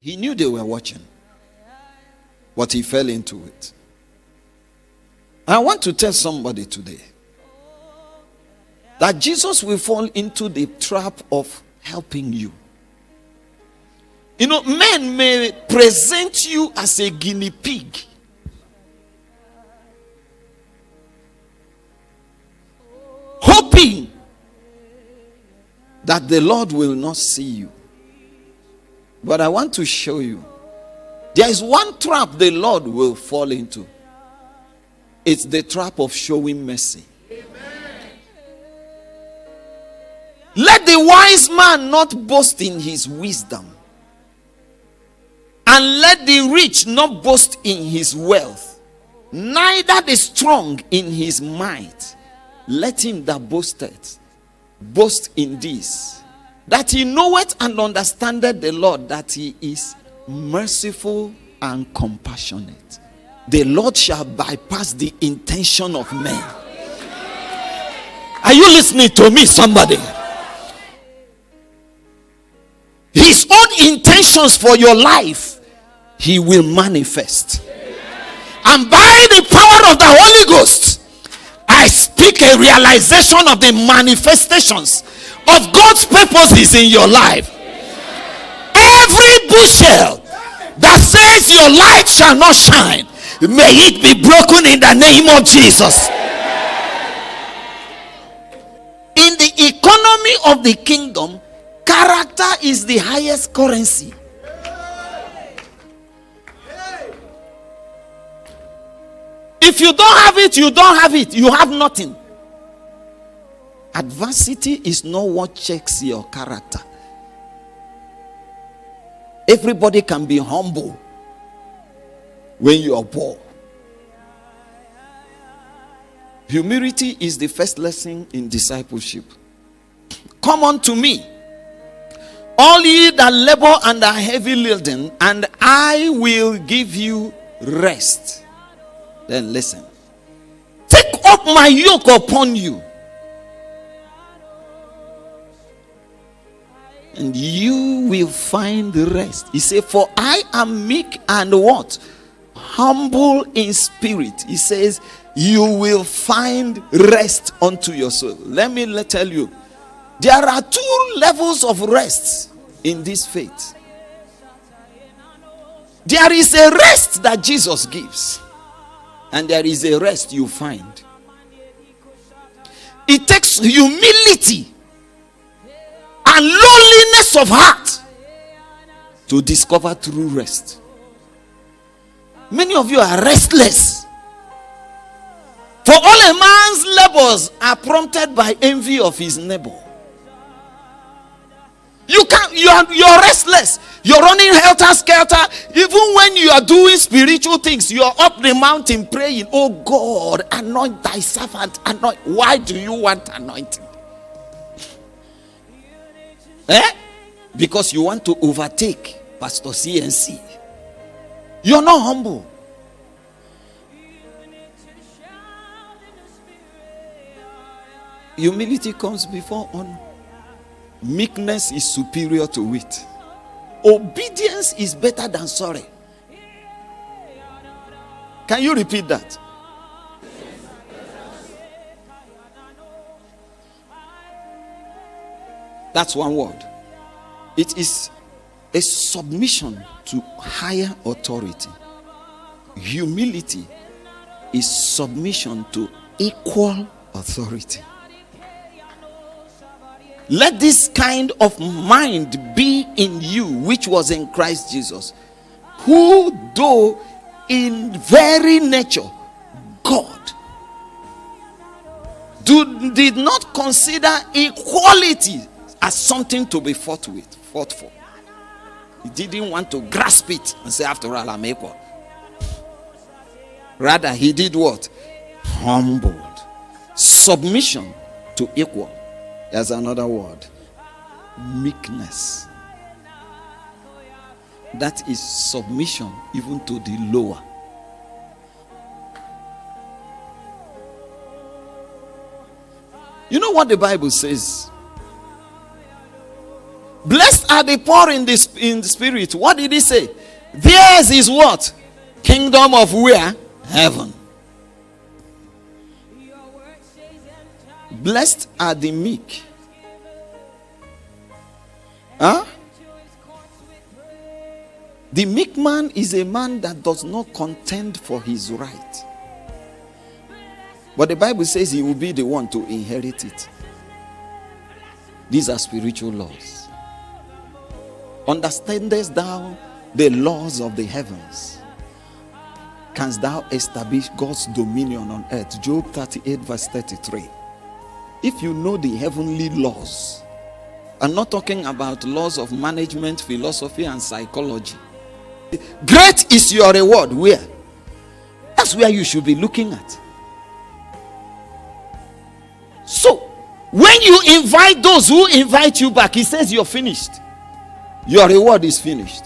He knew they were watching, but he fell into it. I want to tell somebody today that Jesus will fall into the trap of helping you. You know, men may present you as a guinea pig. Hoping that the Lord will not see you. But I want to show you, there is one trap the Lord will fall into. It's the trap of showing mercy. Let the wise man not boast in his wisdom, and let the rich not boast in his wealth, neither the strong in his might. Let him that boasteth boast in this, that he knoweth and understandeth the Lord, that he is merciful and compassionate. The Lord shall bypass the intention of men. Are you listening to me, somebody? His own intentions for your life, he will manifest. And by the power of the Holy Ghost, I speak a realization of the manifestations of God's purposes in your life. Every bushel that says your light shall not shine, may it be broken in the name of Jesus. In the economy of the kingdom, character is the highest currency. If you don't have it, you don't have it. You have nothing. Adversity is not what checks your character. Everybody can be humble when you are poor. Humility is the first lesson in discipleship. Come unto me, all ye that labor and are heavy laden, and I will give you rest. Then listen. Take up my yoke upon you, and you will find rest. He said, for I am meek and what? Humble in spirit. He says, you will find rest unto your soul. Let me tell you, there are two levels of rest in this faith. There is a rest that Jesus gives, and there is a rest you find. It takes humility and lowliness of heart to discover true rest. Many of you are restless. For all a man's labors are prompted by envy of his neighbor. You're restless. You're running helter-skelter. Even when you are doing spiritual things, you are up the mountain praying, oh God, anoint thy servant. Anoint. Why do you want anointing? Because you want to overtake Pastor CNC. You're not humble. Humility comes before honor. Meekness is superior to it. Obedience is better than sorry. Can you repeat that? That's one word. It is a submission to higher authority. Humility is submission to equal authority. Let this kind of mind be in you, which was in Christ Jesus, who though in very nature God, did not consider equality as something to be fought for. He didn't want to grasp it and say, after all, I'm equal. Rather, he did what? Humbled. Submission to equal. There's another word. Meekness. That is submission even to the lower. You know what the Bible says? Blessed are the poor in the spirit. What did he say? Theirs is what? Kingdom of where? Heaven. Blessed are the meek. Huh? The meek man is a man that does not contend for his right. But the Bible says he will be the one to inherit it. These are spiritual laws. Understandest thou the laws of the heavens? Canst thou establish God's dominion on earth? Job 38 verse 33. If you know the heavenly laws, I'm not talking about laws of management, philosophy, and psychology. Great is your reward. Where? That's where you should be looking at. So, when you invite those who invite you back, he says you're finished. Your reward is finished.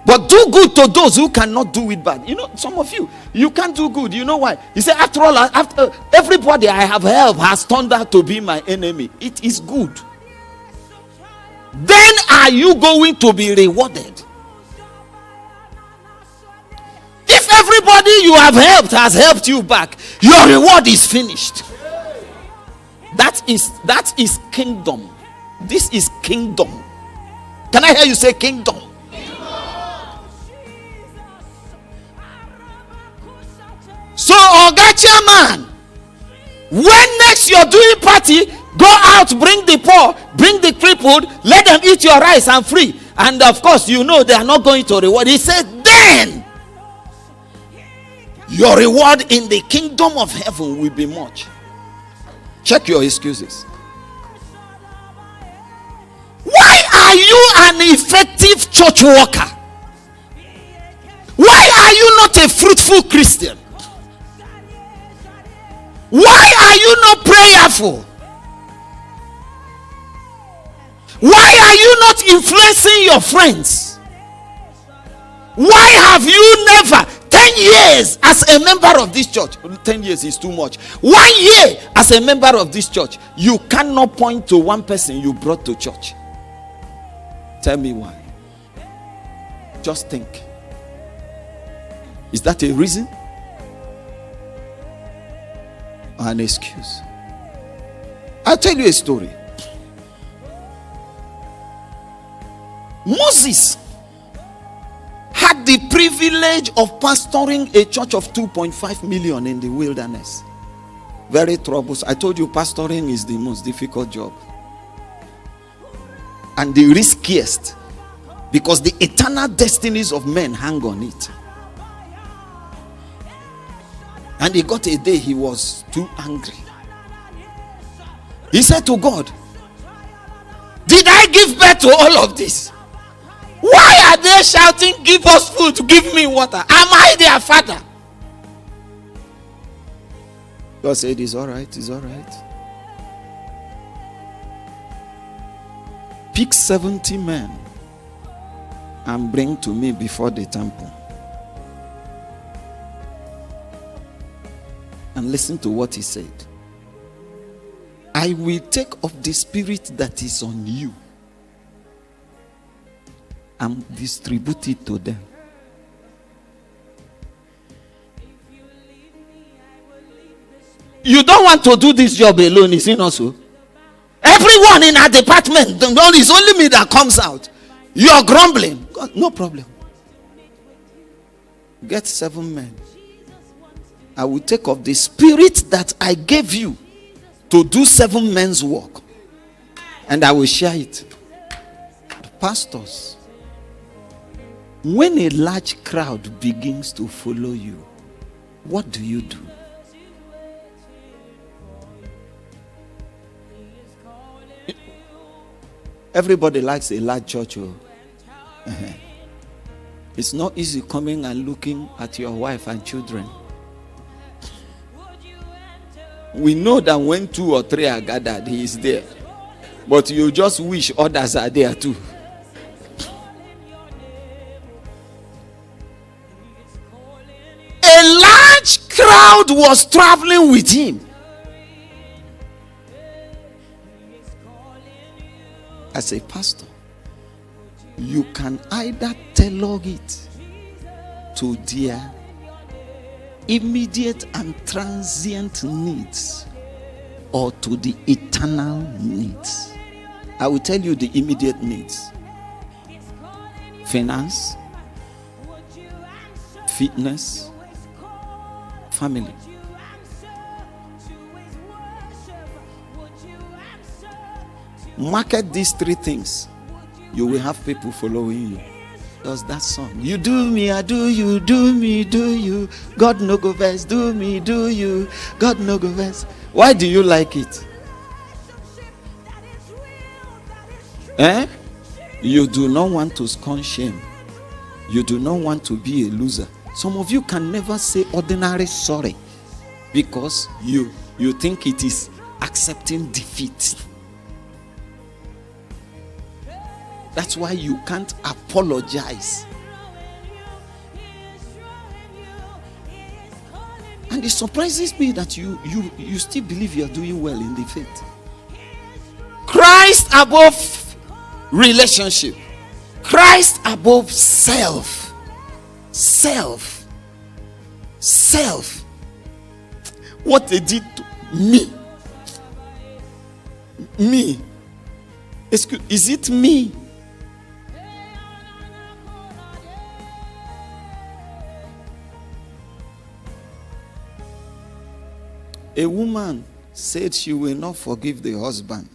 But do good to those who cannot do it bad. You know, some of you can't do good. You know why? He said, after all, after everybody I have helped has turned out to be my enemy. It is good. Then are you going to be rewarded? If everybody you have helped has helped you back, your reward is finished. That is kingdom. This is kingdom. Can I hear you say kingdom? So, Oga Chairman, when next you're doing party, go out, bring the poor, bring the crippled, let them eat your rice and free. And of course, you know they are not going to reward. He said, then your reward in the kingdom of heaven will be much. Check your excuses. Why are you an effective church worker? Why are you not a fruitful Christian? Why are you not prayerful? Why are you not influencing your friends? Why have you never 10 years as a member of this church? 10 years is too much. 1 year as a member of this church, you cannot point to one person you brought to church. Tell me why. Just think. Is that a reason? Or an excuse? I'll tell you a story. Moses had the privilege of pastoring a church of 2.5 million in the wilderness. Very troublesome. I told you pastoring is the most difficult job. And the riskiest. Because the eternal destinies of men hang on it. And he got a day he was too angry. He said to God, did I give birth to all of this? Why are they shouting, give us food, give me water? Am I their father? God said, it's all right, it's all right. Pick 70 men and bring to me before the temple. And listen to what he said. I will take of the spirit that is on you and distribute it to them. You don't want to do this job alone, is it not so? Everyone in our department, it's only me that comes out. You're grumbling. God, no problem. Get 7 men. I will take of the spirit that I gave you to do 7 men's work, and I will share it. Pastors, when a large crowd begins to follow you, what do you do? Everybody likes a large church. It's not easy coming and looking at your wife and children. We know that when 2 or 3 are gathered, he is there. But you just wish others are there too. A large crowd was traveling with him. as a pastor, you can either tailor it to their immediate and transient needs or to the eternal needs. I will tell you the immediate needs: finance, fitness, family. Market these three things, you will have people following you. Does that song? You do me, I do you, do me, do you. God no go vex, do me, do you. God no go vex. Why do you like it? You do not want to scorn shame. You do not want to be a loser. Some of you can never say ordinary sorry because you think it is accepting defeat. That's why you can't apologize. And it surprises me that you still believe you are doing well in the faith. Christ above relationship. Christ above self. Self. What they did to me. Me. Is it me? A woman said she will not forgive the husband.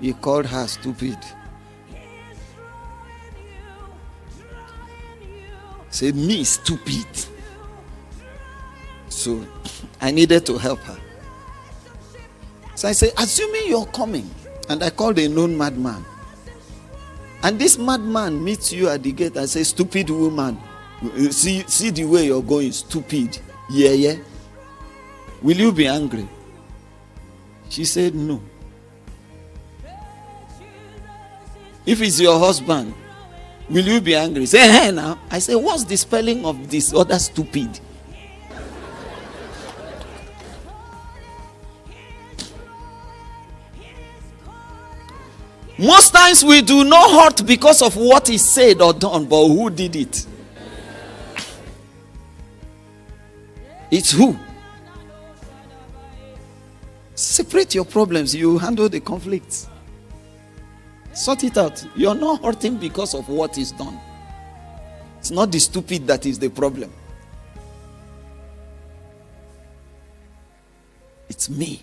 He called her stupid. Said, me stupid. So I needed to help her. So I said, assuming you're coming, and I called a known madman, and this madman meets you at the gate and says, stupid woman, see the way you're going, stupid. Yeah. Will you be angry? She said no. If it's your husband, will you be angry? Say, hey now. I say, what's the spelling of this other stupid? Most times we do not hurt because of what is said or done, but who did it? It's who? Separate your problems. You handle the conflicts. Sort it out. You're not hurting because of what is done. It's not the stupid that is the problem. It's me.